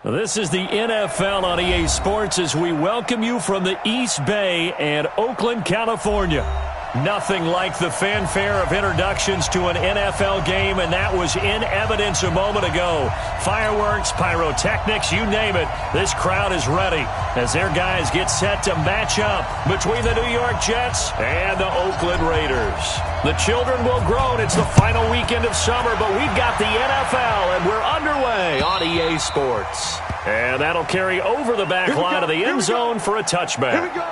This is the NFL on EA Sports as we welcome you from the East Bay and Oakland, California. Nothing like the fanfare of introductions to an NFL game, and that was in evidence a moment ago. Fireworks, pyrotechnics, you name it. This crowd is ready as their guys get set to match up between the New York Jets and the Oakland Raiders. The children will groan. It's the final weekend of summer, but we've got the NFL, and we're underway on EA Sports. And that'll carry over the back line of the end zone for a touchback. Here we go.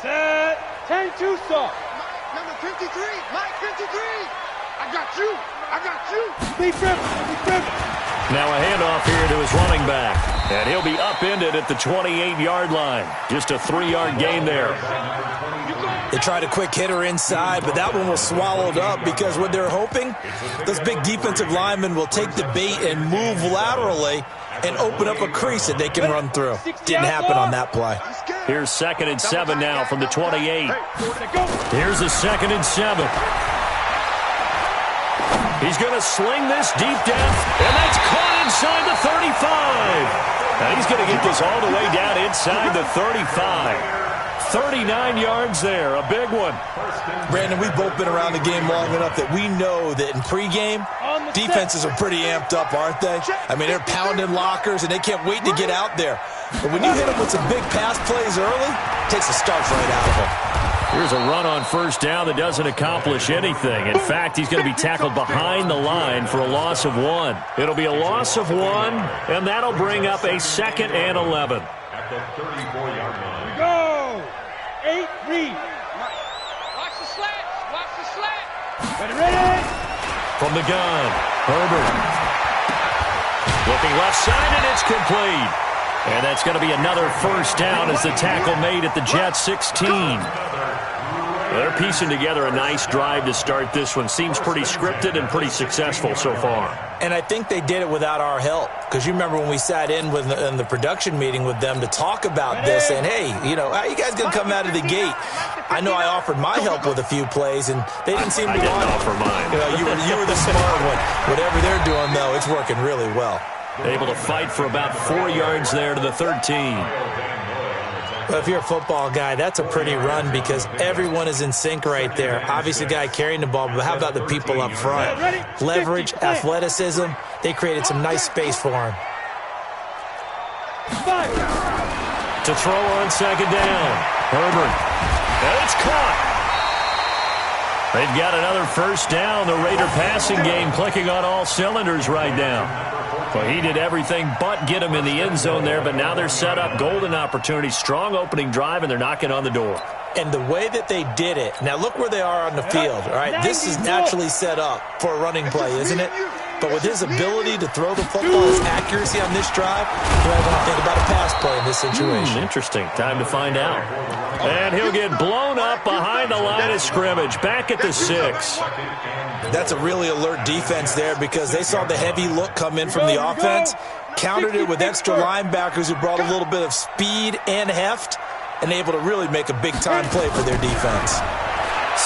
Set. 10-2 soft. Number 53. Mike 53. I got you. I got you. Deep dribble. Now a handoff here to his running back. And he'll be upended at the 28-yard line. Just a 3-yard gain there. They tried a quick hitter inside, but that one was swallowed up because what they're hoping, those big defensive linemen will take the bait and move laterally and open up a crease that they can run through. Didn't happen on that play. Here's 2nd and 7 now from the 28. Here's a 2nd and 7. He's going to sling this deep down, and that's caught inside the 35. And he's going to get this all the way down inside the 35. 39 yards there, a big one. Brandon, we've both been around the game long enough that we know that in pregame, defenses are pretty amped up, aren't they? I mean, they're pounding lockers, and they can't wait to get out there. But when you hit them with some big pass plays early, it takes the starch right out of them. Here's a run on first down that doesn't accomplish anything. In fact, he's going to be tackled behind the line for a loss of 1. It'll be a loss of 1, and that'll bring up a 2nd and 11. At the 34-yard line. Go. 8 read. Watch the slats. Watch the slats. Ready. From the gun, Herbert. Looking left side, and it's complete. And that's going to be another first down as the tackle made at the Jets 16. They're piecing together a nice drive to start this one. Seems pretty scripted and pretty successful so far. And I think they did it without our help. Because you remember when we sat in the production meeting with them to talk about this, and hey, you know, how you guys going to come out of the gate? I know I offered my help with a few plays, and they didn't seem to want it. I didn't offer mine. You know, you were the smart one. Whatever they're doing, though, it's working really well. Able to fight for about 4 yards there to the 13. Well, if you're a football guy, that's a pretty run because everyone is in sync right there. Obviously, the guy carrying the ball, but how about the people up front? Leverage, athleticism, they created some nice space for him. To throw on 2nd down, Herbert. And it's caught. They've got another first down. The Raider passing game clicking on all cylinders right now. Well, he did everything but get him in the end zone there, but now they're set up. Golden opportunity, strong opening drive, and they're knocking on the door. And the way that they did it, now look where they are on the field, all right? This is naturally set up for a running play, isn't it? But with his ability to throw the football, his accuracy on this drive, you might want to think about a pass play in this situation. Interesting. Time to find out. And he'll get blown up behind the line of scrimmage, back at the 6. That's a really alert defense there because they saw the heavy look come in from the offense, Countered it with extra linebackers who brought a little bit of speed and heft and able to really make a big-time play for their defense.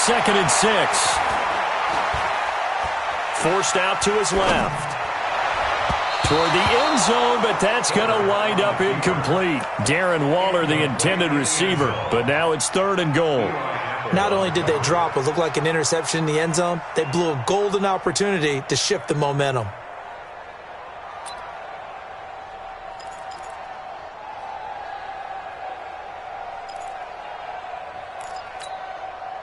2nd and 6. Forced out to his left. Toward the end zone, but that's going to wind up incomplete. Darren Waller, the intended receiver, but now it's 3rd and goal. Not only did they drop what looked like an interception in the end zone, they blew a golden opportunity to shift the momentum.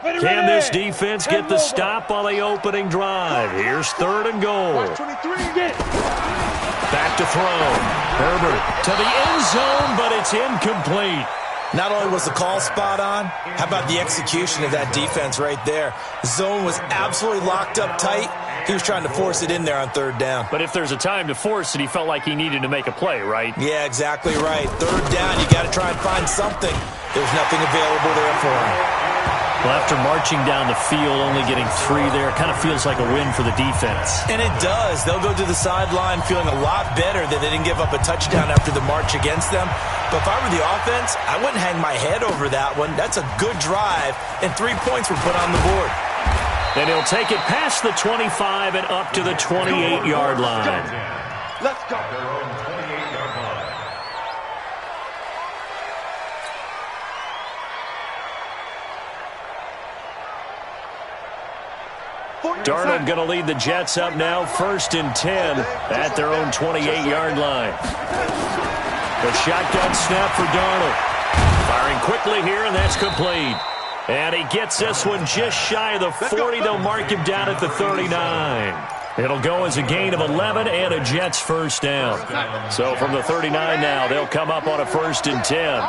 Can this defense get the stop on the opening drive? Here's 3rd and goal. Back to throw. Herbert to the end zone, but it's incomplete. Not only was the call spot on, how about the execution of that defense right there? The zone was absolutely locked up tight. He was trying to force it in there on 3rd down. But if there's a time to force it, he felt like he needed to make a play, right? Yeah, exactly right. 3rd down, you got to try and find something. There's nothing available there for him. Well, after marching down the field, only getting 3 there, it kind of feels like a win for the defense. And it does. They'll go to the sideline feeling a lot better that they didn't give up a touchdown after the march against them. But if I were the offense, I wouldn't hang my head over that one. That's a good drive, and 3 points were put on the board. And he'll take it past the 25 and up to the 28-yard line. Let's go. Their own 28-yard line. Darnold going to lead the Jets up now, 1st and 10 at their own 28-yard line. The shotgun snap for Darnold. Firing quickly here, and that's complete. And he gets this one just shy of the 40. They'll mark him down at the 39. It'll go as a gain of 11 and a Jets 1st down. So from the 39 now, they'll come up on a 1st and 10.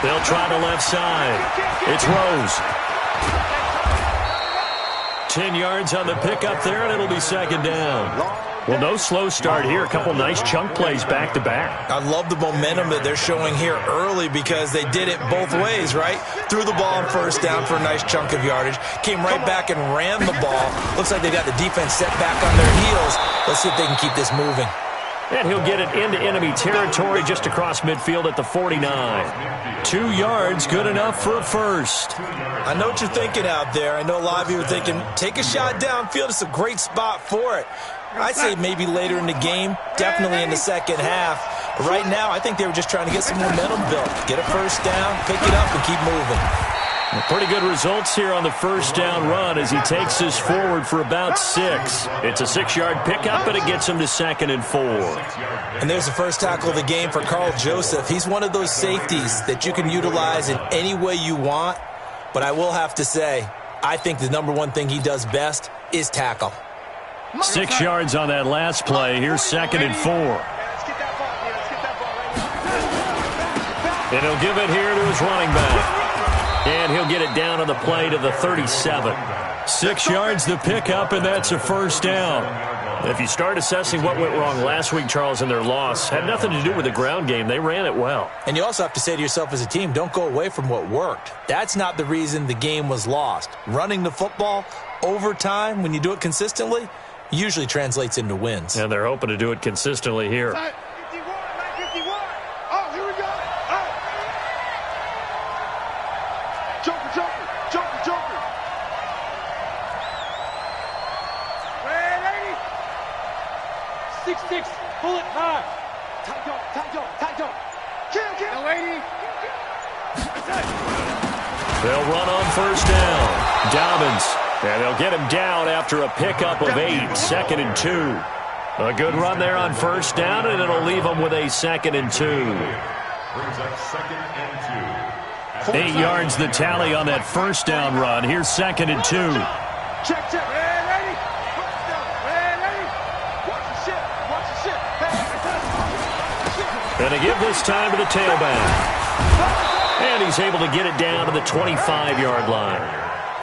They'll try the left side. It's Rose. 10 yards on the pickup there, and it'll be 2nd down. Well, no slow start here. A couple nice chunk plays back-to-back. I love the momentum that they're showing here early because they did it both ways, right? Threw the ball on 1st down for a nice chunk of yardage. Came right back and ran the ball. Looks like they got the defense set back on their heels. Let's see if they can keep this moving. And he'll get it into enemy territory just across midfield at the 49. 2 yards, good enough for a 1st. I know what you're thinking out there. I know a lot of you are thinking, take a shot downfield. It's a great spot for it. I'd say maybe later in the game, definitely in the 2nd half. But right now, I think they were just trying to get some momentum built. Get a 1st down, pick it up, and keep moving. Pretty good results here on the 1st down run as he takes this forward for about 6. It's a 6-yard pickup, and it gets him to 2nd and 4. And there's the first tackle of the game for Carl Joseph. He's one of those safeties that you can utilize in any way you want. But I will have to say, I think the #1 thing he does best is tackle. 6 yards on that last play. Here's 2nd and 4. And he'll give it here to his running back. And he'll get it down on the play to the 37. 6 yards the pickup, and that's a 1st down. If you start assessing what went wrong last week, Charles, in their loss, had nothing to do with the ground game. They ran it well. And you also have to say to yourself as a team, don't go away from what worked. That's not the reason the game was lost. Running the football over time, when you do it consistently, usually translates into wins. And they're hoping to do it consistently here. Joker. Ready? 6-6, pull it hard. Tight jump. Kill. Now, lady. They'll run on 1st down. Dobbins. And they'll get him down after a pickup of 8. 2nd and 2. A good run there on 1st down, and it'll leave them with a 2nd and 2. Brings up 2nd and 2. 8 yards the tally on that 1st down run. Here's 2nd and 2. Check. Ready? Watch the shit. And they give this time to the tailback. And he's able to get it down to the 25-yard line.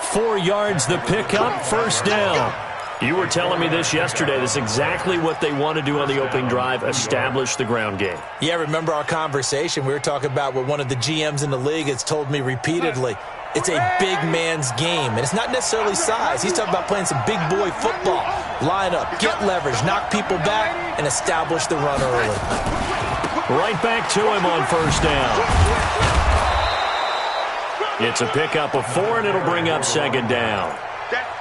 4 yards the pickup, 1st down. You were telling me this yesterday. This is exactly what they want to do on the opening drive, establish the ground game. Yeah, remember our conversation? We were talking about what one of the GMs in the league has told me repeatedly. it's a big man's game. And it's not necessarily size. He's talking about playing some big boy football. Line up, get leverage, knock people back, and establish the run early. Right back to him on first down. It's a pickup of 4, and it'll bring up second down.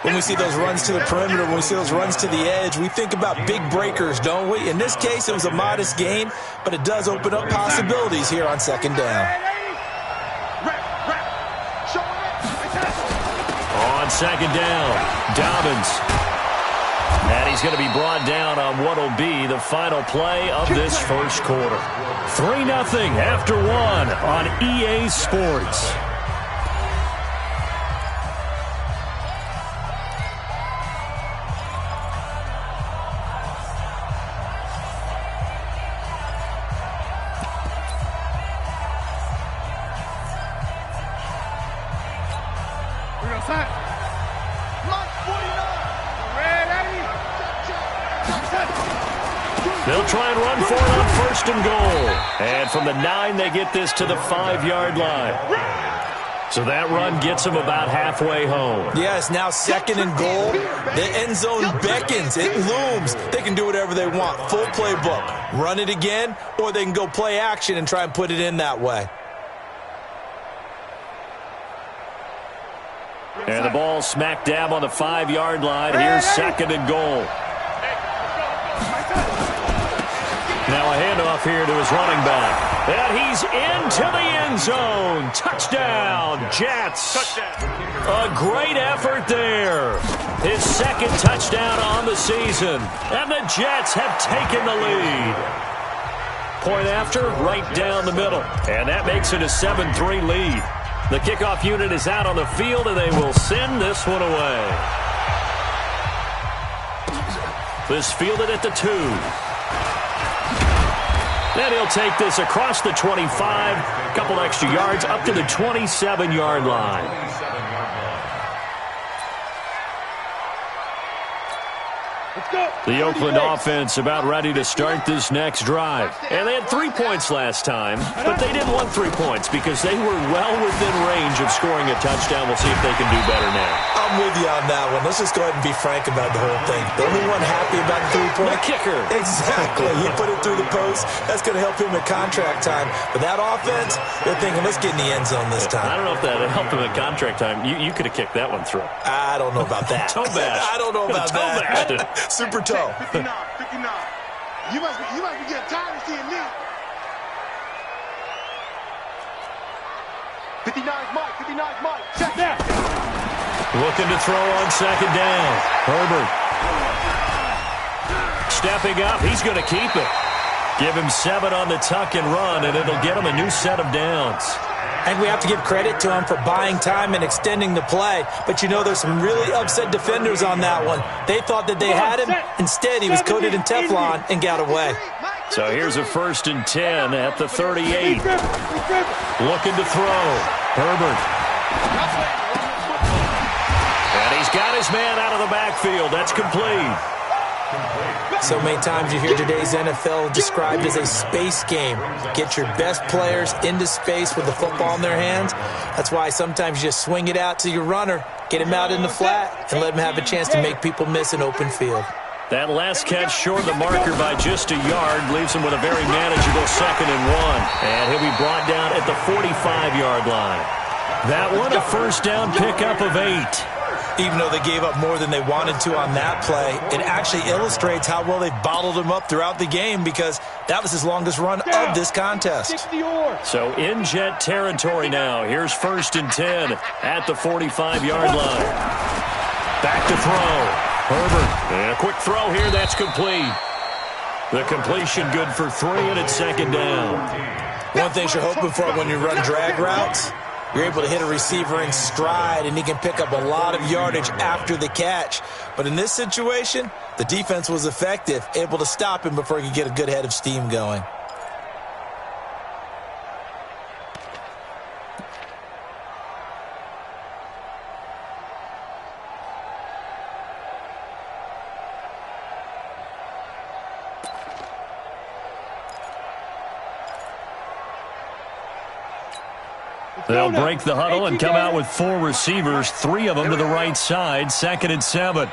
When we see those runs to the perimeter, when we see those runs to the edge, we think about big breakers, don't we? In this case, it was a modest gain, but it does open up possibilities here on second down. On second down, Dobbins. And he's going to be brought down on what will be the final play of this first quarter. 3-0 after 1 on EA Sports. They'll try and run for it on first and goal. And from the 9, they get this to the 5-yard line. So that run gets them about halfway home. Yeah, it's now second and goal. The end zone beckons. It looms. They can do whatever they want. Full playbook. Run it again, or they can go play action and try and put it in that way. And the ball smack dab on the 5-yard line. Here's second and goal. Now a handoff here to his running back. And he's into the end zone. Touchdown, Jets. A great effort there. His second touchdown on the season. And the Jets have taken the lead. Point after, right down the middle. And that makes it a 7-3 lead. The kickoff unit is out on the field, and they will send this one away. This fielded at the 2. Then he'll take this across the 25, a couple extra yards, up to the 27-yard line. The Oakland offense about ready to start this next drive. And they had 3 points last time, but they didn't want 3 points because they were well within range of scoring a touchdown. We'll see if they can do better now. I'm with you on that one. Let's just go ahead and be frank about the whole thing. The only one happy about the 3-point? The kicker. Exactly. He put it through the post. That's going to help him at contract time. But that offense, they're thinking, let's get in the end zone this time. I don't know if that helped him at contract time. You could have kicked that one through. I don't know about that. Toe bash. I don't know about that. Super toe. 59. You must be getting tired of seeing me. 59's Mike. Check that. Looking to throw on second down. Herbert. Stepping up. He's going to keep it. Give him 7 on the tuck and run, and it'll get him a new set of downs. And we have to give credit to him for buying time and extending the play. But, you know, there's some really upset defenders on that one. They thought that they had him. Instead, he was coated in Teflon and got away. So here's a 1st and 10 at the 38. Looking to throw. Herbert. And he's got his man out of the backfield. That's complete. So many times you hear today's NFL described as a space game. Get your best players into space with the football in their hands. That's why sometimes you just swing it out to your runner, get him out in the flat, and let him have a chance to make people miss an open field. That last catch short of the marker by just a yard leaves him with a very manageable 2nd and 1. And he'll be brought down at the 45-yard line. That one a first down pickup of 8. Even though they gave up more than they wanted to on that play, it actually illustrates how well they've bottled him up throughout the game because that was his longest run of this contest. So in Jet territory now. Here's 1st and 10 at the 45-yard line. Back to throw. Herbert. And a quick throw here. That's complete. The completion good for 3, and it's 2nd down. One thing you're hoping for when you run drag routes, you're able to hit a receiver in stride, and he can pick up a lot of yardage after the catch. But in this situation, the defense was effective, able to stop him before he could get a good head of steam going. They'll break the huddle and come out with 4 receivers, 3 of them to the right side, 2nd and 7.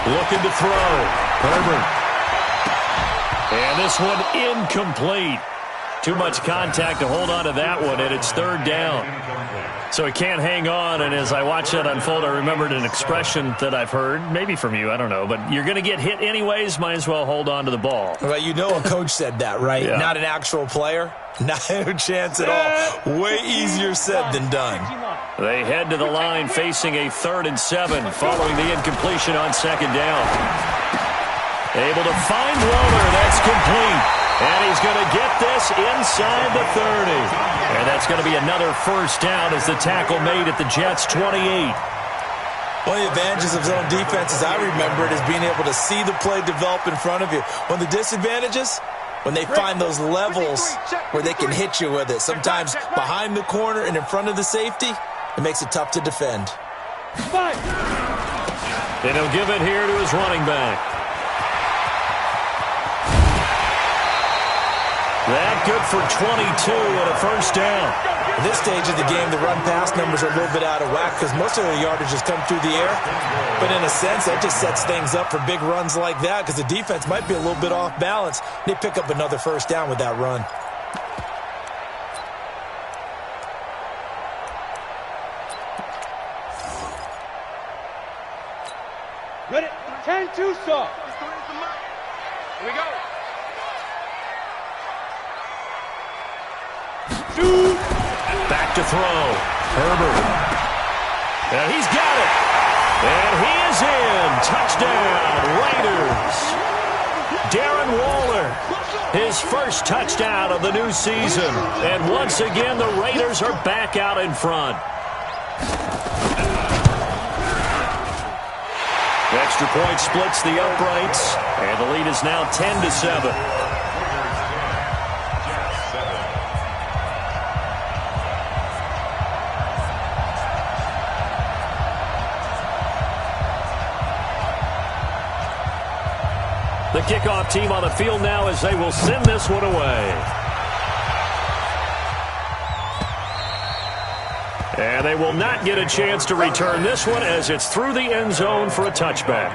Looking to throw. Herbert. And this one incomplete. Too much contact to hold on to that one, and it's 3rd down. So he can't hang on, and as I watch that unfold, I remembered an expression that I've heard, maybe from you, I don't know, but you're going to get hit anyways, might as well hold on to the ball. Well, you know a coach said that, right? Yeah. Not an actual player. No chance at all. Way easier said than done. They head to the line facing a 3rd and 7 following the incompletion on 2nd down. Able to find Waller. That's complete. And he's going to get this inside the 30. And that's going to be another 1st down as the tackle made at the Jets' 28. One of the advantages of zone defense, as I remember it, is being able to see the play develop in front of you. One of the disadvantages, when they find those levels where they can hit you with it. Sometimes behind the corner and in front of the safety, it makes it tough to defend. And he'll give it here to his running back. That good for 22 and a 1st down. At this stage of the game, the run-pass numbers are a little bit out of whack because most of the yardage has come through the air. But in a sense, that just sets things up for big runs like that because the defense might be a little bit off balance. They pick up another 1st down with that run. Ready? 10-2, sir. Here we go. Back to throw. Herbert. And he's got it. And he is in. Touchdown, Raiders. Darren Waller, his 1st touchdown of the new season. And once again, the Raiders are back out in front. Extra point splits the uprights. And the lead is now 10-7. The kickoff team on the field now as they will send this one away. And they will not get a chance to return this one as it's through the end zone for a touchback.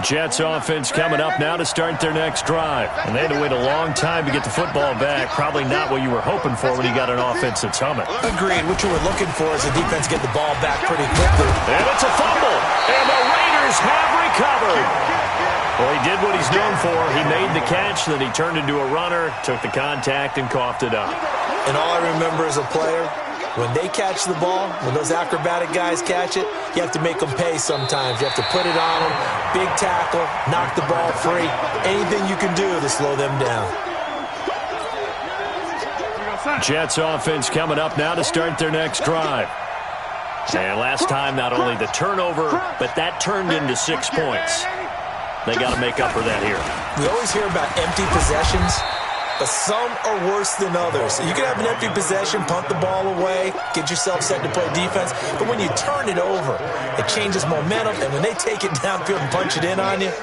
Jets offense coming up now to start their next drive. And they had to wait a long time to get the football back. Probably not what you were hoping for when you got an offense that's humming. Agreed. What you were looking for is the defense get the ball back pretty quickly. And it's a fumble. And the Raiders have recovered. Well, he did what he's known for. He made the catch, then he turned into a runner, took the contact, and coughed it up. And all I remember as a player, when they catch the ball, when those acrobatic guys catch it, you have to make them pay sometimes. You have to put it on them, big tackle, knock the ball free. Anything you can do to slow them down. Jets offense coming up now to start their next drive. And last time, not only the turnover, but that turned into 6 points. They got to make up for that here. We always hear about empty possessions, but some are worse than others. You can have an empty possession, punt the ball away, get yourself set to play defense, but when you turn it over, it changes momentum, and when they take it downfield and punch it in on you,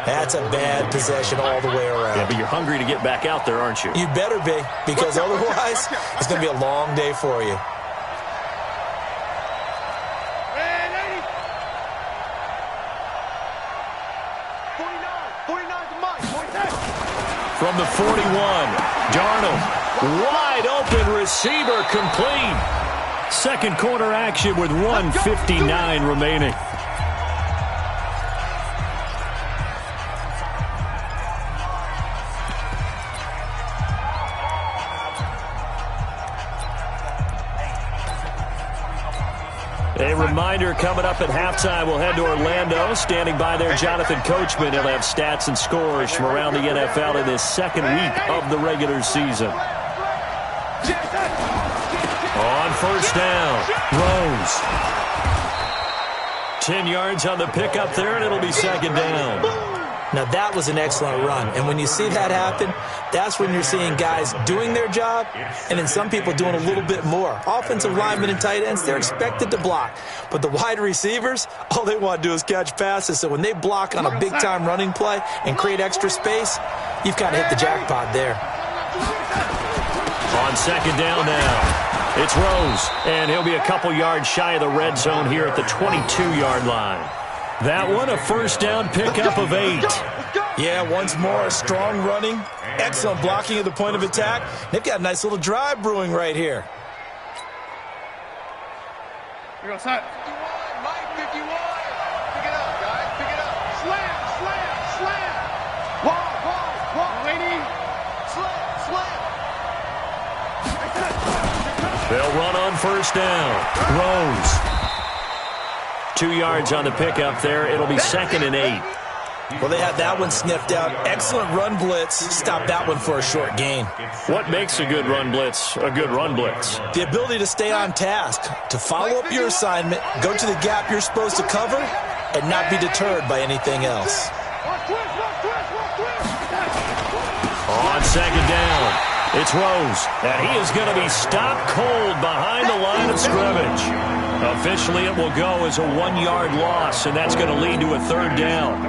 that's a bad possession all the way around. Yeah, but you're hungry to get back out there, aren't you? You better be, because otherwise, it's going to be a long day for you. From the 41, Darnold, wide open receiver complete. Second quarter action with 1:59 remaining. A reminder coming up at halftime, we'll head to Orlando. Standing by there, Jonathan Coachman. He'll have stats and scores from around the NFL in this second week of the regular season. On 1st down, Rose. 10 yards on the pickup there, and it'll be 2nd down. Now, that was an excellent run. And when you see that happen, that's when you're seeing guys doing their job and then some people doing a little bit more. Offensive linemen and tight ends, they're expected to block. But the wide receivers, all they want to do is catch passes. So when they block on a big-time running play and create extra space, you've kind of hit the jackpot there. On second down now, it's Rose. And he'll be a couple yards shy of the red zone here at the 22-yard line. That one, a first down pickup of 8. Yeah, once more, strong running, excellent blocking at the point of attack. They've got a nice little drive brewing right here. Here goes Mike 51. Pick it up, guys. Pick it up. Slam. Walk. Lady. Slam. They'll run on first down. Rose. 2 yards on the pickup there. It'll be 2nd and 8. Well, they had that one sniffed out. Excellent run blitz. Stop that one for a short gain. What makes a good run blitz a good run blitz? The ability to stay on task, to follow up your assignment, go to the gap you're supposed to cover, and not be deterred by anything else. On second down, it's Rose, and he is going to be stopped cold behind the line of scrimmage. Officially, it will go as a 1-yard loss, and that's going to lead to a 3rd down.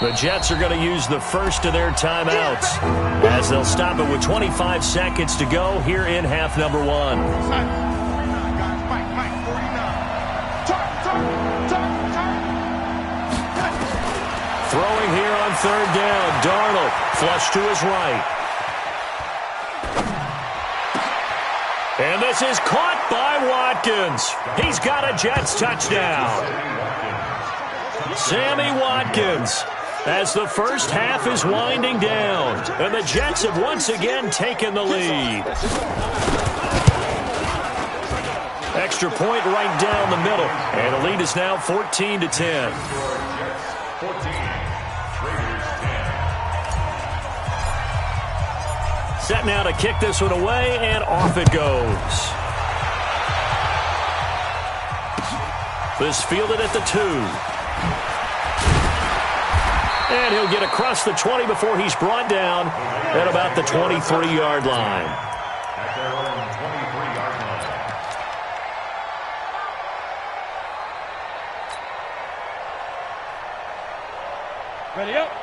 The Jets are going to use the first of their timeouts as they'll stop it with 25 seconds to go here in half number 1. Throwing here on 3rd down, Darnold flush to his right. And this is caught by Watkins. He's got a Jets touchdown. Sammy Watkins, as the first half is winding down, and the Jets have once again taken the lead. Extra point right down the middle, and the lead is now 14-10. Set now to kick this one away, and off it goes. This fielded at the 2. And he'll get across the 20 before he's brought down at about the 23-yard line.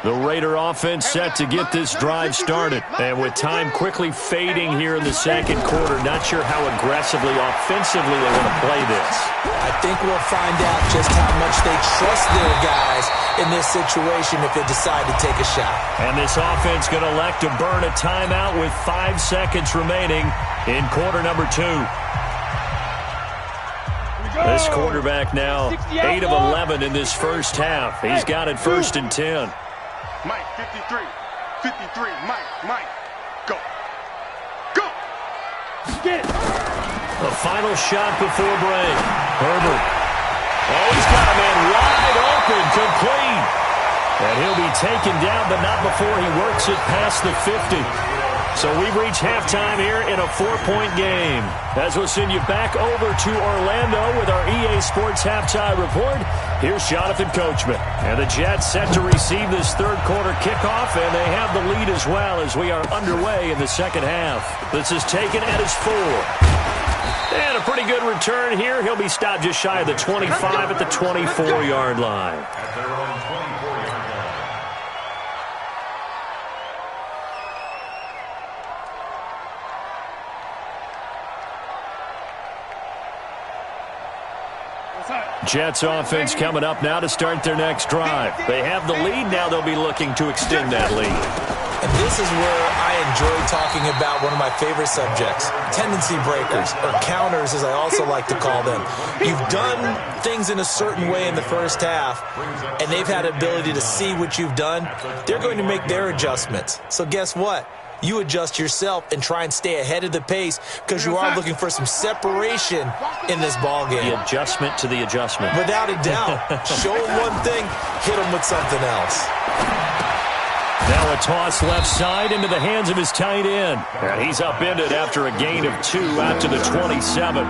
The Raider offense set to get this drive started. And with time quickly fading here in the second quarter, not sure how aggressively, offensively they want to play this. I think we'll find out just how much they trust their guys in this situation if they decide to take a shot. And this offense going to elect to burn a timeout with 5 seconds remaining in quarter number 2. This quarterback now 8 of 11 in this first half. He's got it 1st and 10. Mike 53, Mike, go. Get it. The final shot before break. Herbert. Oh, he's got a man wide open, complete. And he'll be taken down, but not before he works it past the 50. So we've reached halftime here in a 4-point game. As we'll send you back over to Orlando with our EA Sports Halftime Report, here's Jonathan Coachman. And the Jets set to receive this third quarter kickoff, and they have the lead as well as we are underway in the second half. This is taken at his 4. And a pretty good return here. He'll be stopped just shy of the 25 at the 24-yard line. Jets offense coming up now to start their next drive. They have the lead. Now they'll be looking to extend that lead. And this is where I enjoy talking about one of my favorite subjects, tendency breakers, or counters as I also like to call them. You've done things in a certain way in the first half, and they've had the ability to see what you've done. They're going to make their adjustments. So guess what? You adjust yourself and try and stay ahead of the pace because you are looking for some separation in this ballgame. The adjustment to the adjustment. Without a doubt. Show them one thing, hit them with something else. Now a toss left side into the hands of his tight end. And he's upended after a gain of 2 out to the 27.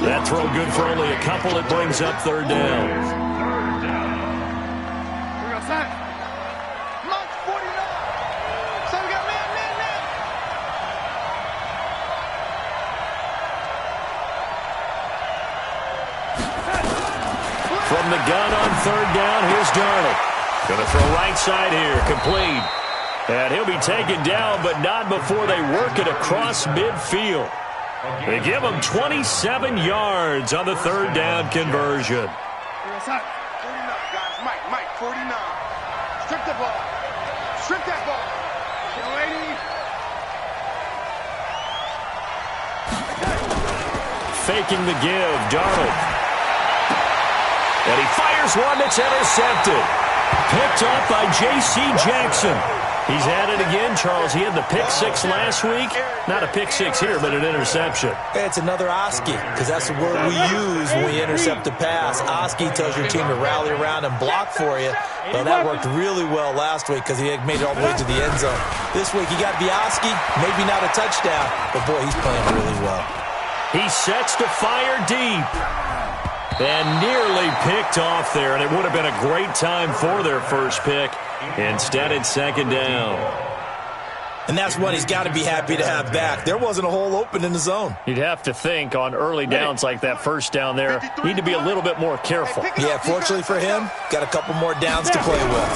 That throw good for only a couple. It brings up third down. Here we go, son. Mark 49. So we got man. From the gun on third down, here's Darnold. Going to throw right side here, complete. And he'll be taken down, but not before they work it across midfield. They give him 27 yards on the third down conversion. 49, guys. Mike, 49. Strip the ball. Strip that ball. Yo, lady. Faking the give, Darnold. And he fires one that's intercepted. Picked off by J.C. Jackson. He's had it again, Charles. He had the pick six last week. Not a pick six here, but an interception. It's another Oski, because that's the word we use when we intercept a pass. Oski tells your team to rally around and block for you. Well, that worked really well last week because he had made it all the way to the end zone. This week, he got the Oski, maybe not a touchdown, but boy, he's playing really well. He sets to fire deep. And nearly picked off there, and it would have been a great time for their first pick. Instead, it's second down. And that's one he's got to be happy to have back. There wasn't a hole open in the zone. You'd have to think on early downs like that first down there, need to be a little bit more careful. Yeah, fortunately for him, got a couple more downs to play with.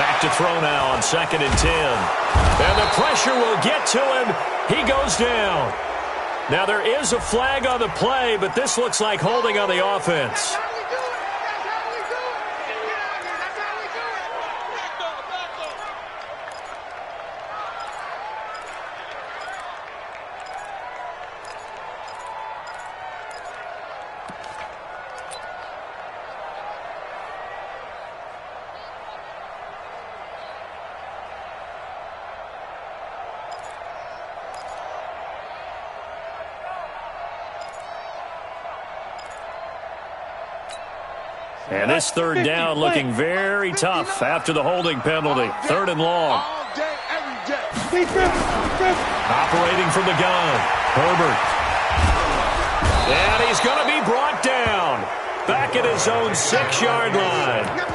Back to throw now on 2nd and 10. And the pressure will get to him. He goes down. Now, there is a flag on the play, but this looks like holding on the offense. And this third down looking very tough after the holding penalty. 3rd and long. All day, every day. Operating from the gun. Herbert. And he's going to be brought down. Back at his own 6-yard line.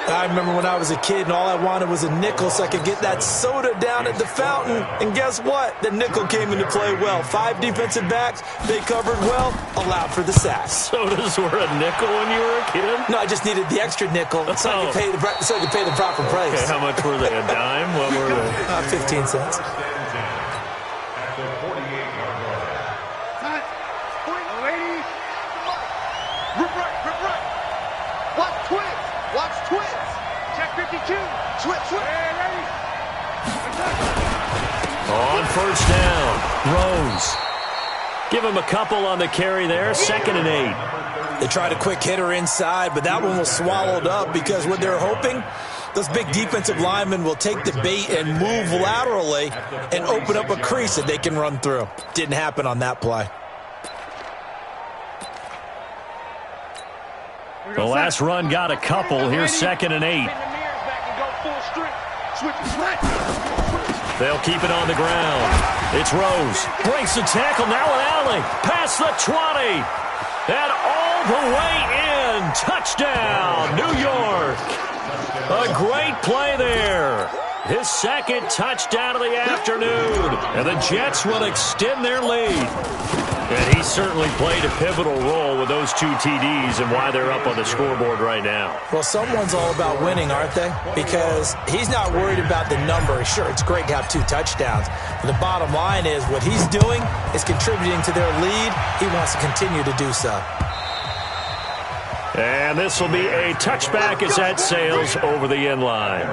I remember when I was a kid and all I wanted was a nickel so I could get that soda down at the fountain. And guess what? The nickel came into play well. 5 defensive backs, they covered well, allowed for the sack. Sodas were a nickel when you were a kid? No, I just needed the extra nickel so I could pay the proper price. Okay, how much were they? A dime? What were they? 15 cents. Watch twins. Check 52. Switch. On first down, Rose. Give him a couple on the carry there. 2nd and 8. They tried a quick hitter inside, but that one was swallowed up because what they're hoping, those big defensive linemen will take the bait and move laterally and open up a crease that they can run through. Didn't happen on that play. The last run got a couple. Here's 2nd and 8. They'll keep it on the ground. It's Rose. Breaks the tackle now with Allen. Past the 20. And all the way in. Touchdown, New York. A great play there. His 2nd touchdown of the afternoon. And the Jets will extend their lead. And he certainly played a pivotal role with those 2 TDs and why they're up on the scoreboard right now. Well, someone's all about winning, aren't they? Because he's not worried about the number. Sure, it's great to have 2 touchdowns. But the bottom line is what he's doing is contributing to their lead. He wants to continue to do so. And this will be a touchback as that sails over the end line.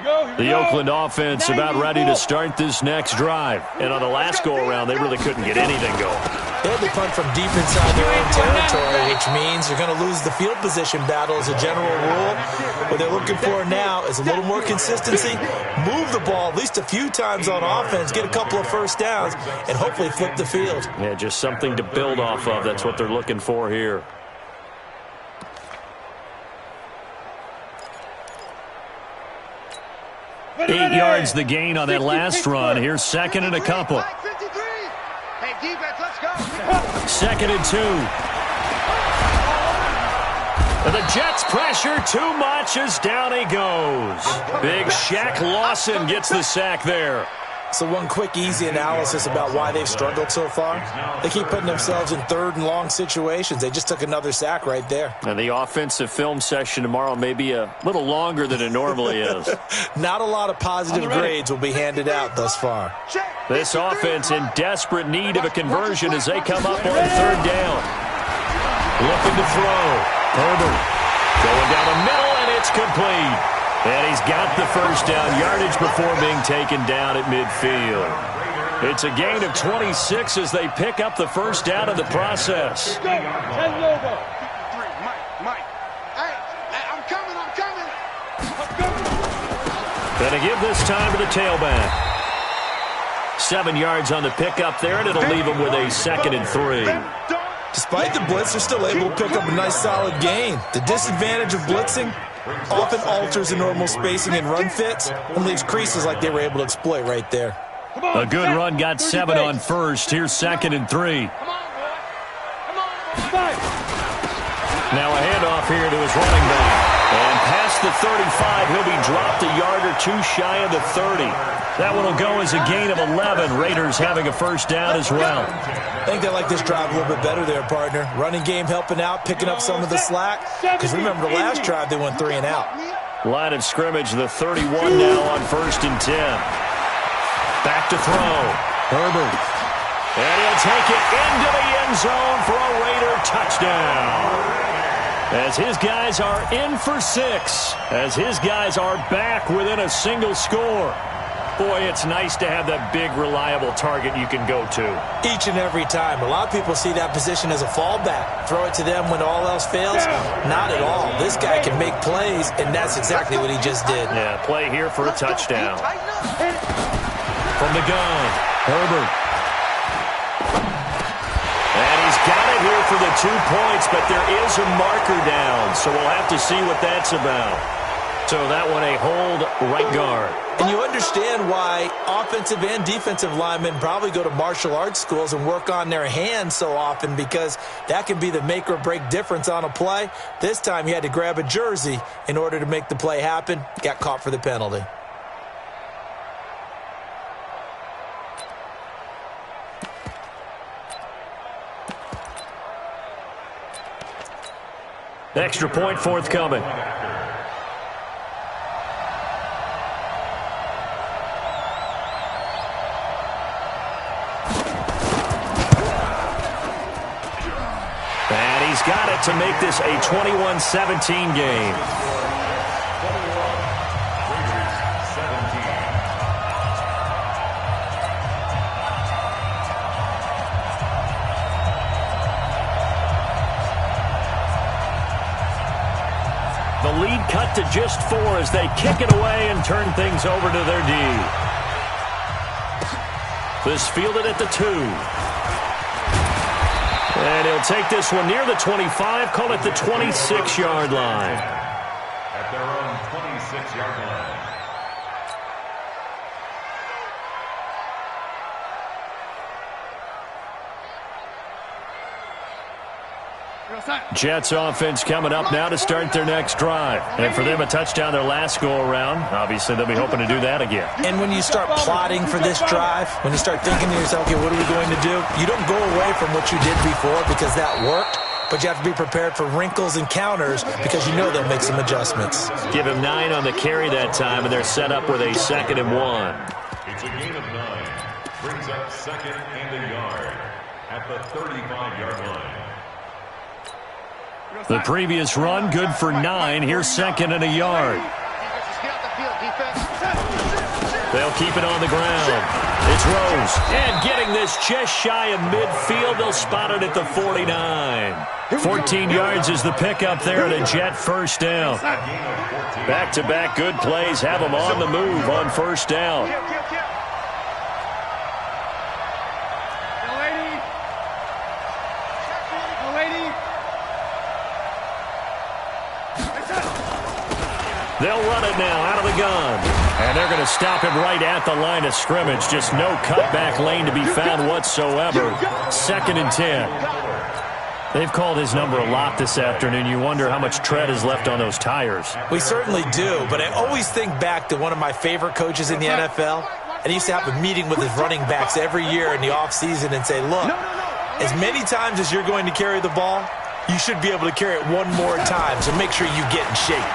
The Oakland offense about ready to start this next drive. And on the last go-around, they really couldn't get anything going. They had to punt from deep inside their own territory, which means you're going to lose the field position battle as a general rule. What they're looking for now is a little more consistency, move the ball at least a few times on offense, get a couple of first downs, and hopefully flip the field. Yeah, just something to build off of. That's what they're looking for here. 8 yards the gain on that last run. Here's second and a couple. Hey, defense, let's go. 2nd and 2. And the Jets pressure too much as down he goes. Big Shaq Lawson gets the sack there. So one quick, easy analysis about why they've struggled so far. They keep putting themselves in 3rd and long situations. They just took another sack right there. And the offensive film session tomorrow may be a little longer than it normally is. Not a lot of positive grades will be handed out thus far. This offense in desperate need of a conversion as they come up on 3rd down. Looking to throw. Herbert going down the middle, and it's complete. And he's got the first down yardage before being taken down at midfield. It's a gain of 26 as they pick up the first down in the process. Mike. Hey, I'm coming. Going to give this time to the tailback. 7 yards on the pickup there, and it'll leave him with a 2nd and 3. Despite the blitz, they're still able to pick up a nice solid gain. The disadvantage of blitzing often alters the normal spacing and run fits and leaves creases like they were able to exploit right there. A good run got 7 on first. Here's 2nd and 3. Now a handoff here to his running back. And past the 35, he'll be dropped a yard or two shy of the 30. That one will go as a gain of 11. Raiders having a first down as well. I think they like this drive a little bit better there, partner. Running game helping out, picking up some of the slack. Because remember, the last drive they went 3 and out. Line of scrimmage, the 31 now on 1st and 10. Back to throw. Herbert. And he'll take it into the end zone for a Raider touchdown. As his guys are in for 6. As his guys are back within a single score. Boy, it's nice to have that big, reliable target you can go to. Each and every time. A lot of people see that position as a fallback. Throw it to them when all else fails. Not at all. This guy can make plays, and that's exactly what he just did. Yeah, play here for a touchdown. From the gun, Herbert. And he's got it here for the 2 points, but there is a marker down, so we'll have to see what that's about. So that one a hold right guard. And you understand why offensive and defensive linemen probably go to martial arts schools and work on their hands so often, because that can be the make or break difference on a play. This time he had to grab a jersey in order to make the play happen. Got caught for the penalty. Extra point forthcoming. And he's got it to make this a 21-17 game. The lead cut to just 4 as they kick it away and turn things over to their D. This fielded at the 2. And he'll take this one near the 25, call it the 26-yard line. At their own 26-yard line. Jets offense coming up now to start their next drive. And for them, a touchdown their last go-around. Obviously, they'll be hoping to do that again. And when you start plotting for this drive, when you start thinking to yourself, okay, what are we going to do? You don't go away from what you did before because that worked, but you have to be prepared for wrinkles and counters because you know they'll make some adjustments. Give him 9 on the carry that time, and they're set up with a 2nd and 1. It's a gain of 9. Brings up 2nd and a yard at the 35-yard line. The previous run, good for 9. Here's 2nd and a yard. Defense, just get out the field, defense. They'll keep it on the ground. It's Rose. And getting this just shy of midfield. They'll spot it at the 49. 14 yards is the pickup there at a Jet first down. Back-to-back good plays have them on the move on first down. They'll run it now out of the gun. And they're going to stop him right at the line of scrimmage. Just no cutback lane to be found whatsoever. 2nd and 10. They've called his number a lot this afternoon. You wonder how much tread is left on those tires. We certainly do, but I always think back to one of my favorite coaches in the NFL. And he used to have a meeting with his running backs every year in the offseason and say, look, as many times as you're going to carry the ball, you should be able to carry it one more time, so make sure you get in shape.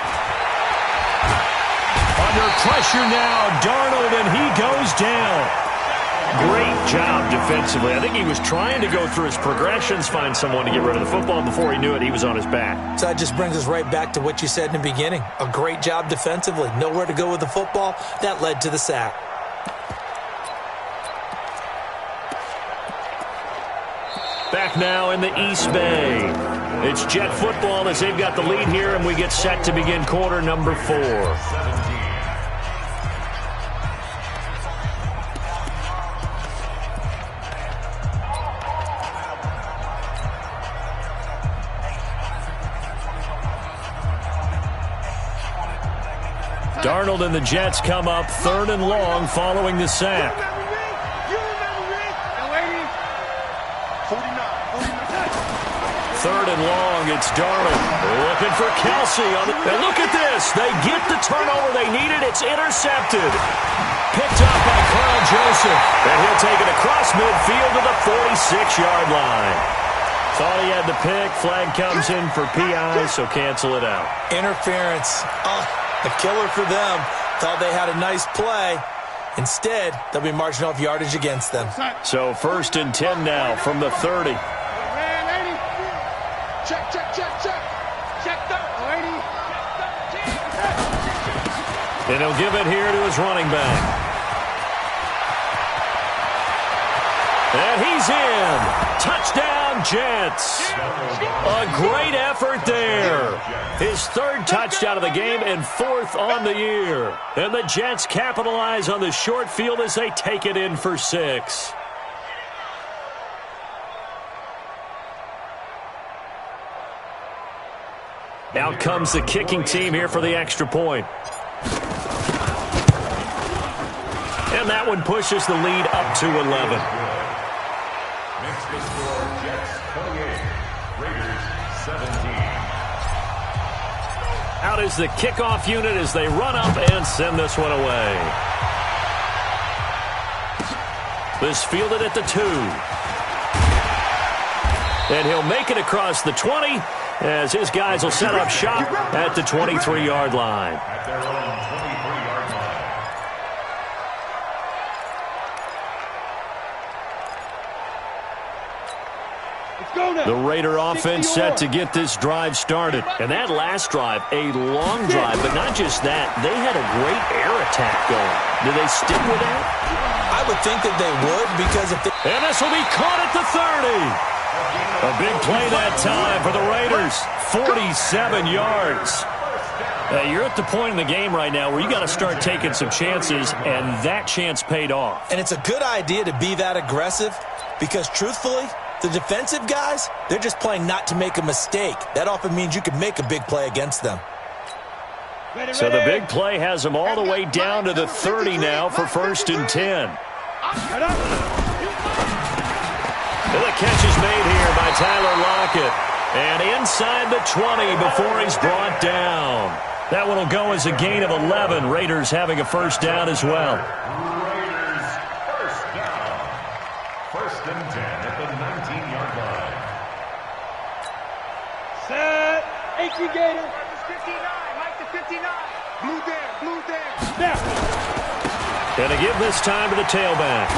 Under pressure now, Darnold, and he goes down. Great job defensively. I think he was trying to go through his progressions, find someone to get rid of the football. Before he knew it, he was on his back. So that just brings us right back to what you said in the beginning. A great job defensively. Nowhere to go with the football. That led to the sack. Back now in the East Bay. It's Jet football as they've got the lead here, and we get set to begin quarter number 4. Darnold and the Jets come up 3rd and long following the sack. 3rd and long, it's Darnold looking for Kelsey. And look at this. They get the turnover they needed. It's intercepted. Picked up by Carl Joseph. And he'll take it across midfield to the 46-yard line. Thought he had the pick. Flag comes in for PI, so cancel it out. Interference. A killer for them. Thought they had a nice play. Instead, they'll be marching off yardage against them. So 1st and 10 now from the 30. Check. And he'll give it here to his running back. And he's in. Touchdown, Jets. A great effort there. His 3rd touchdown of the game and 4th on the year. And the Jets capitalize on the short field as they take it in for 6. Out comes the kicking team here for the extra point. And that one pushes the lead up to 11. Makes the score Jets 28, Raiders 17. Out is the kickoff unit as they run up and send this one away. This fielded at the 2. And he'll make it across the 20 as his guys will set up shop at the 23-yard line. At their own 23-yard line. The Raider offense set to get this drive started. And that last drive, a long drive, but not just that. They had a great air attack going. Do they stick with that? I would think that they would because if they... And this will be caught at the 30. A big play that time for the Raiders. 47 yards. You're at the point in the game right now where you got to start taking some chances, and that chance paid off. And it's a good idea to be that aggressive because, truthfully, the defensive guys, they're just playing not to make a mistake. That often means you can make a big play against them. So the big play has them all the way down to the 30 now for 1st and 10. And the catch is made here by Tyler Lockett. And inside the 20 before he's brought down. That one will go as a gain of 11. Raiders having a first down as well. Raiders first down. 1st and 10 at the 19-yard line. Set. HG Gator. 59. Mike to 59. Blue there. Snap. Going to give this time to the tailback.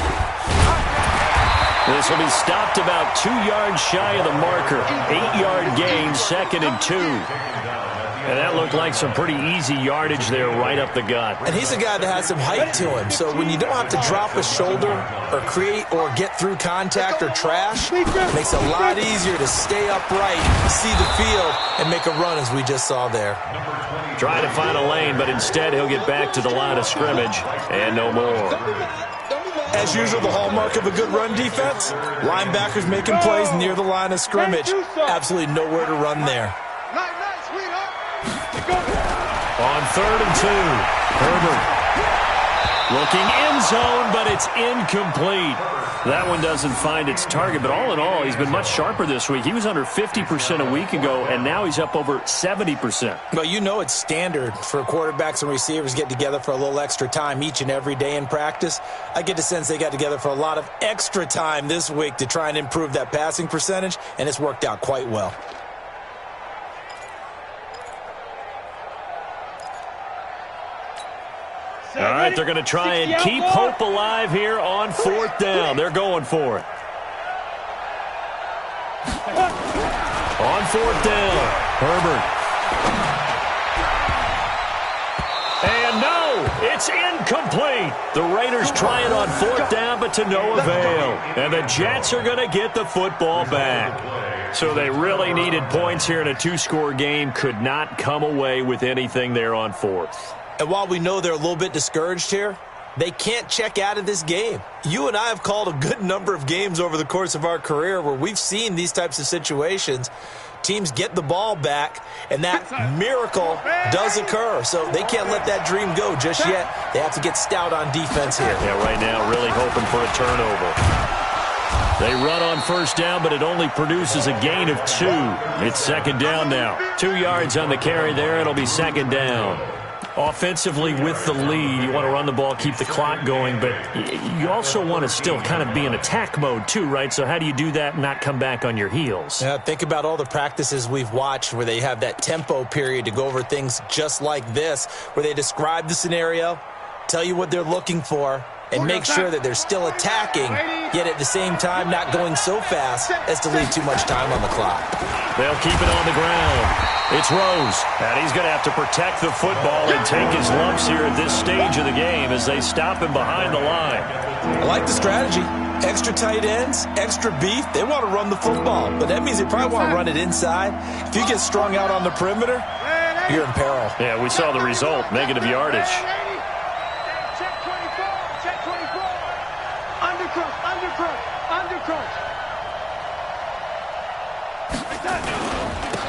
This will be stopped about 2 yards shy of the marker. 8-yard gain, 2nd and 2. Taken down at the And that looked like some pretty easy yardage there right up the gut. And he's a guy that has some height to him. So when you don't have to drop a shoulder or create or get through contact or trash, it makes it a lot easier to stay upright, see the field, and make a run as we just saw there. Trying to find a lane, but instead he'll get back to the line of scrimmage and no more. As usual, the hallmark of a good run defense, linebackers making plays near the line of scrimmage. Absolutely nowhere to run there. On 3rd and 2, Herbert looking end zone, but it's incomplete. That one doesn't find its target, but all in all, he's been much sharper this week. He was under 50% a week ago, and now he's up over 70%. Well, you know it's standard for quarterbacks and receivers get together for a little extra time each and every day in practice. I get the sense they got together for a lot of extra time this week to try and improve that passing percentage, and it's worked out quite well. All right, they're going to try and keep hope alive here on 4th down. They're going for it. On 4th down, Herbert. And no, it's incomplete. The Raiders trying on 4th down, but to no avail. And the Jets are going to get the football back. So they really needed points here in a 2-score game. Could not come away with anything there on 4th. And while we know they're a little bit discouraged here, they can't check out of this game. You and I have called a good number of games over the course of our career where we've seen these types of situations. Teams get the ball back, and that miracle does occur. So they can't let that dream go just yet. They have to get stout on defense here. Yeah, right now really hoping for a turnover. They run on 1st down, but it only produces a gain of 2. It's 2nd down now. 2 yards on the carry there. It'll be 2nd down. Offensively with the lead, you want to run the ball, keep the clock going, but you also want to still kind of be in attack mode too, right? So how do you do that and not come back on your heels? Yeah, think about all the practices we've watched where they have that tempo period to go over things just like this, where they describe the scenario, tell you what they're looking for, and make sure that they're still attacking, yet at the same time not going so fast as to leave too much time on the clock. They'll keep it on the ground. It's Rose, and he's going to have to protect the football and take his lumps here at this stage of the game as they stop him behind the line. I like the strategy. Extra tight ends, extra beef. They want to run the football, but that means they probably want to run it inside. If you get strung out on the perimeter, you're in peril. Yeah, we saw the result, negative yardage.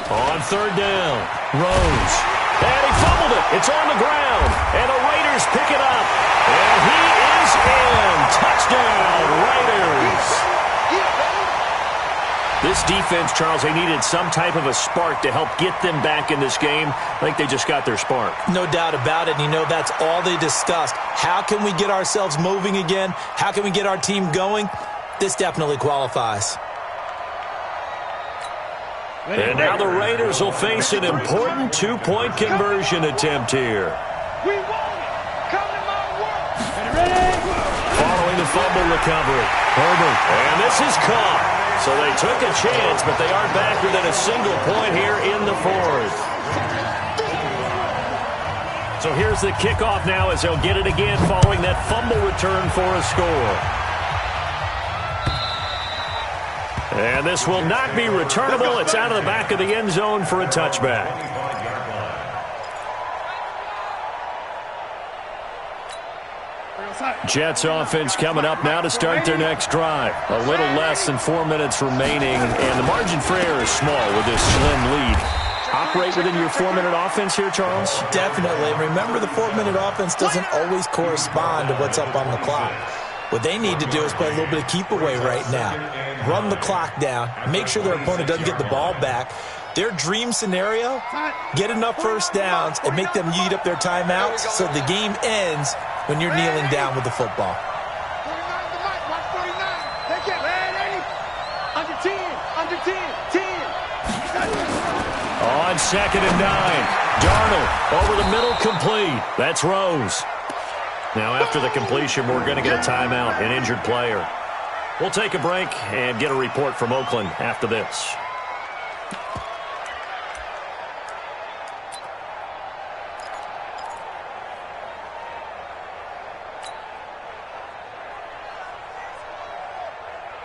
On 3rd down, Rose. And he fumbled it. It's on the ground. And the Raiders pick it up. And he is in. Touchdown, Raiders. This defense, Charles, they needed some type of a spark to help get them back in this game. I think they just got their spark. No doubt about it. And you know, that's all they discussed. How can we get ourselves moving again? How can we get our team going? This definitely qualifies. And now the Raiders will face an important 2-point conversion attempt here. Following the fumble recovery, Herbert. And this is caught. So they took a chance, but they aren't back within a single point here in the 4th. So here's the kickoff now as they'll get it again following that fumble return for a score. And this will not be returnable. It's out of the back of the end zone for a touchback. Jets offense coming up now to start their next drive. A little less than 4 minutes remaining, and the margin for error is small with this slim lead. Operate within your 4-minute offense here, Charles? Definitely. Remember, the 4-minute offense doesn't always correspond to what's up on the clock. What they need to do is play a little bit of keep away right now. Run the clock down. Make sure their opponent doesn't get the ball back. Their dream scenario, get enough first downs and make them eat up their timeouts so the game ends when you're kneeling down with the football. On 2nd and 9, Darnold over the middle, complete. That's Rose. Now after the completion, we're going to get a timeout, an injured player. We'll take a break and get a report from Oakland after this.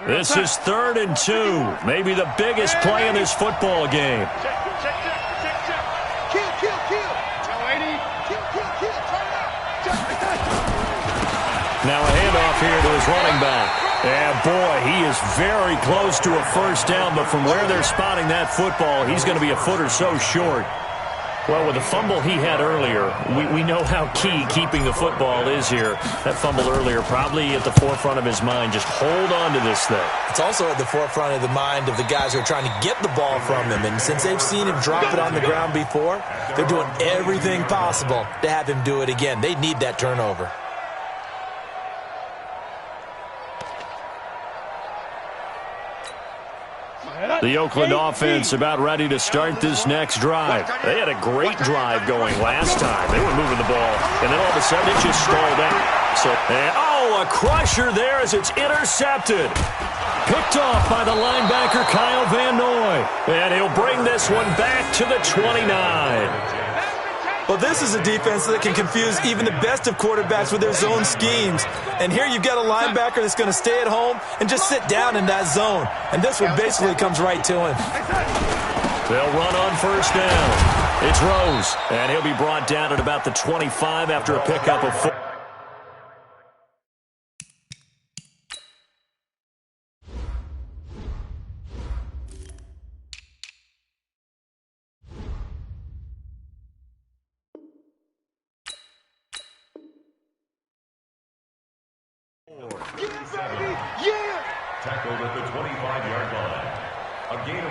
This is 3rd and 2. Maybe the biggest play in this football game. Now a handoff here to his running back. And boy, he is very close to a first down, but from where they're spotting that football, he's going to be a foot or so short. Well, with the fumble he had earlier, we know how key keeping the football is here. That fumble earlier probably at the forefront of his mind. Just hold on to this thing. It's also at the forefront of the mind of the guys who are trying to get the ball from him. And since they've seen him drop it on the ground before, they're doing everything possible to have him do it again. They need that turnover. The Oakland offense about ready to start this next drive. They had a great drive going last time. They were moving the ball, and then all of a sudden it just stalled out. So, a crusher there as it's intercepted. Picked off by the linebacker Kyle Van Noy. And he'll bring this one back to the 29. Well, this is a defense that can confuse even the best of quarterbacks with their zone schemes. And here you've got a linebacker that's going to stay at home and just sit down in that zone. And this one basically comes right to him. They'll run on first down. It's Rose, and he'll be brought down at about the 25 after a pickup of 4. Tackled at the 25-yard line. A gain of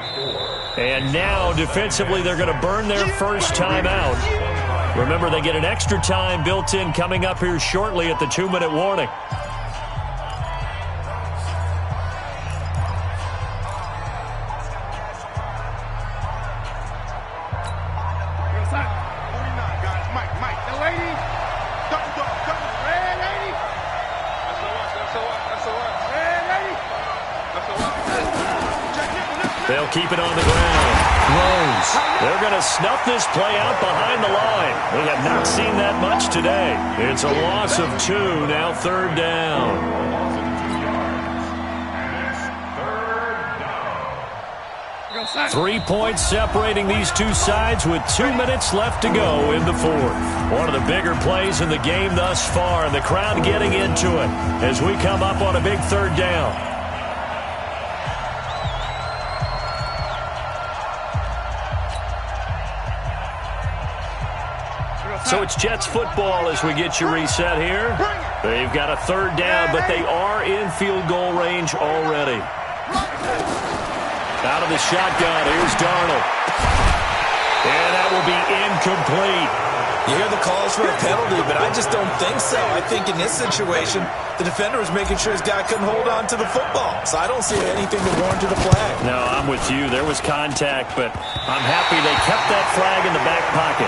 4. And now, defensively, they're going to burn their first time out. Remember, they get an extra time built in coming up here shortly at the 2-minute warning. They'll keep it on the ground. Rose. They're going to snuff this play out behind the line. We have not seen that much today. It's a loss of 2, now 3rd down. 3 points separating these two sides with 2 minutes left to go in the 4th. One of the bigger plays in the game thus far, and the crowd getting into it as we come up on a big 3rd down. So it's Jets football as we get you reset here. They've got a 3rd down, but they are in field goal range already. Out of the shotgun, here's Darnold. And that will be incomplete. You hear the calls for a penalty, but I just don't think so. I think in this situation, the defender was making sure his guy couldn't hold on to the football. So I don't see anything that warranted a flag. No, I'm with you. There was contact, but I'm happy they kept that flag in the back pocket.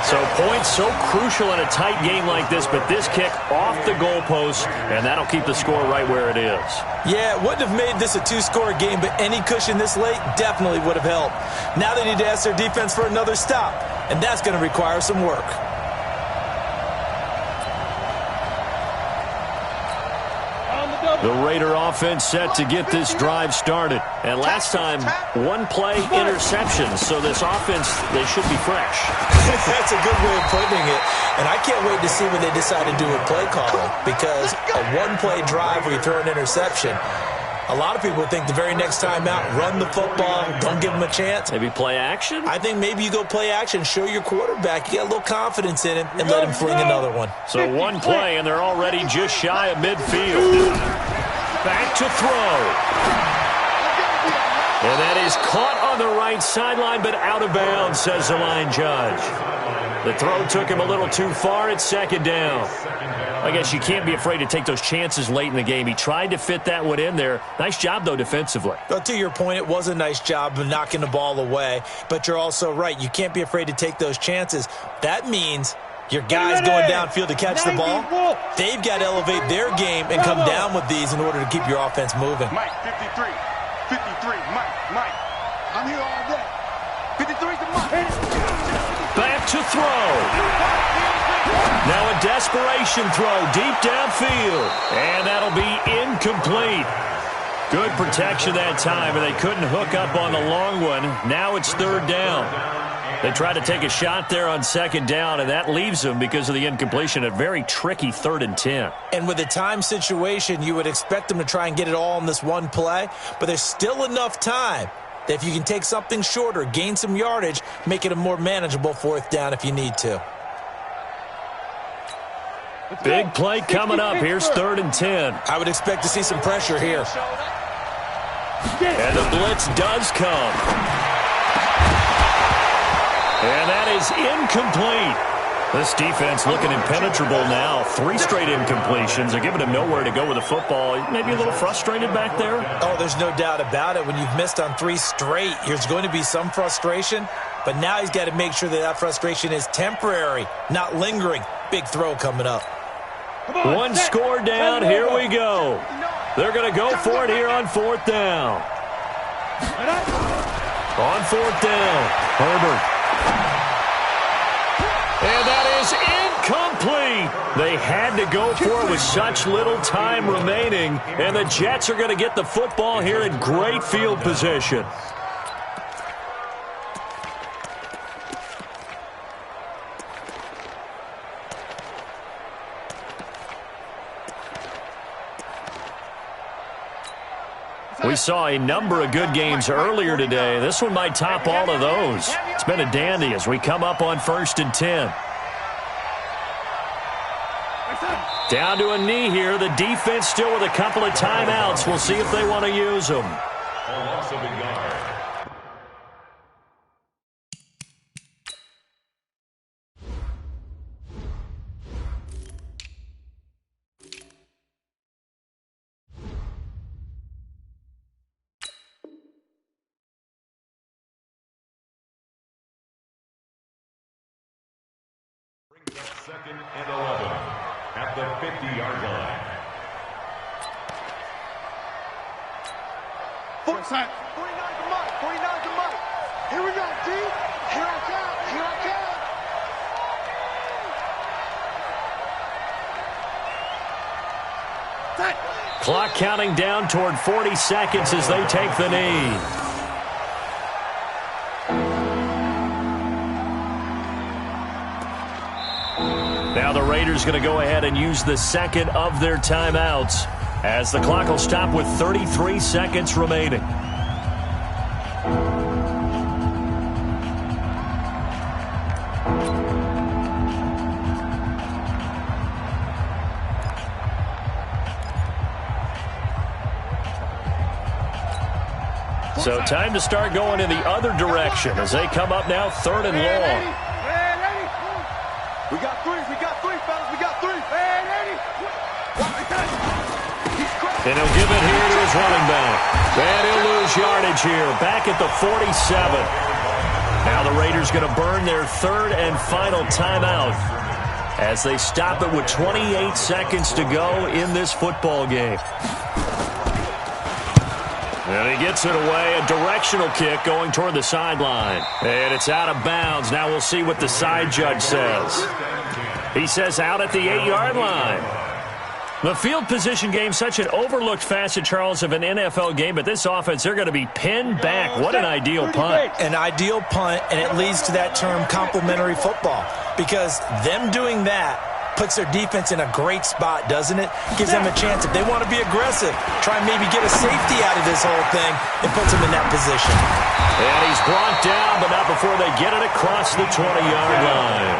So points so crucial in a tight game like this, but this kick off the goalpost, and that'll keep the score right where it is. Yeah, it wouldn't have made this a 2-score game, but any cushion this late definitely would have helped. Now they need to ask their defense for another stop, and that's going to require some work. The Raider offense set to get this drive started. And last time, 1 play interception. So this offense, they should be fresh. That's a good way of putting it. And I can't wait to see what they decide to do with play calling. Because a 1-play drive where you throw an interception, a lot of people think the very next time out, run the football, don't give them a chance. Maybe play action? I think maybe you go play action, show your quarterback, you get a little confidence in him, and let him fling another one. So 1 play, and they're already just shy of midfield. Back to throw. And that is caught on the right sideline, but out of bounds, says the line judge. The throw took him a little too far. It's 2nd down. I guess you can't be afraid to take those chances late in the game. He tried to fit that one in there. Nice job, though, defensively. Well, to your point, it was a nice job of knocking the ball away. But you're also right. You can't be afraid to take those chances. That means your guys going downfield to catch the ball, they've got to elevate their game and come down with these in order to keep your offense moving. Mike, 53. 53, Mike. I'm here all day. 53 to Mike. Back to throw. Now a desperation throw deep downfield. And that'll be incomplete. Good protection that time, and they couldn't hook up on the long one. Now it's third down. They tried to take a shot there on second down, and that leaves them, because of the incompletion, a very tricky 3rd and 10. And with the time situation, you would expect them to try and get it all in this one play, but there's still enough time that if you can take something shorter, gain some yardage, make it a more manageable 4th down if you need to. Big play coming up. Here's 3rd and 10. I would expect to see some pressure here. And the blitz does come. And that is incomplete. This defense looking impenetrable now. 3 straight incompletions. They're giving him nowhere to go with the football. Maybe a little frustrated back there? Oh, there's no doubt about it. When you've missed on 3 straight, there's going to be some frustration. But now he's got to make sure that that frustration is temporary, not lingering. Big throw coming up. One score down. Here we go. They're going to go for it here on 4th down. On 4th down, Herbert. And that is incomplete. They had to go for it with such little time remaining. And the Jets are going to get the football here in great field position. We saw a number of good games earlier today. This one might top all of those. It's been a dandy as we come up on 1st and 10. Down to a knee here. The defense still with a couple of timeouts. We'll see if they want to use them. A loss of a yard. Second and 11 at the 50-yard line. 49 to Mike. 49 to Mike. Here we go, D. Here I come. Here I come. Clock counting down toward 40 seconds as they take the knee. Now the Raiders going to go ahead and use the second of their timeouts as the clock will stop with 33 seconds remaining. So time to start going in the other direction as they come up now 3rd and long. We got 3, fellas. We got 3. And he'll give it here to his running back. And he'll lose yardage here. Back at the 47. Now the Raiders going to burn their 3rd and final timeout as they stop it with 28 seconds to go in this football game. And he gets it away. A directional kick going toward the sideline. And it's out of bounds. Now we'll see what the side judge says. He says out at the 8-yard line. The field position game, such an overlooked facet, Charles, of an NFL game. But this offense, they're going to be pinned back. What an ideal punt. An ideal punt, and it leads to that term complementary football. Because them doing that puts their defense in a great spot, doesn't it? Gives them a chance. If they want to be aggressive, try and maybe get a safety out of this whole thing, it puts them in that position. And he's brought down, but not before they get it across the 20-yard line.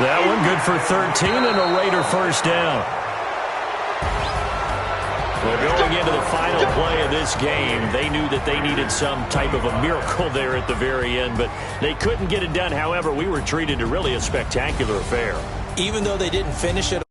That one good for 13 and a Raider 1st down. Well, going into the final play of this game, they knew that they needed some type of a miracle there at the very end, but they couldn't get it done. However, we were treated to really a spectacular affair. Even though they didn't finish it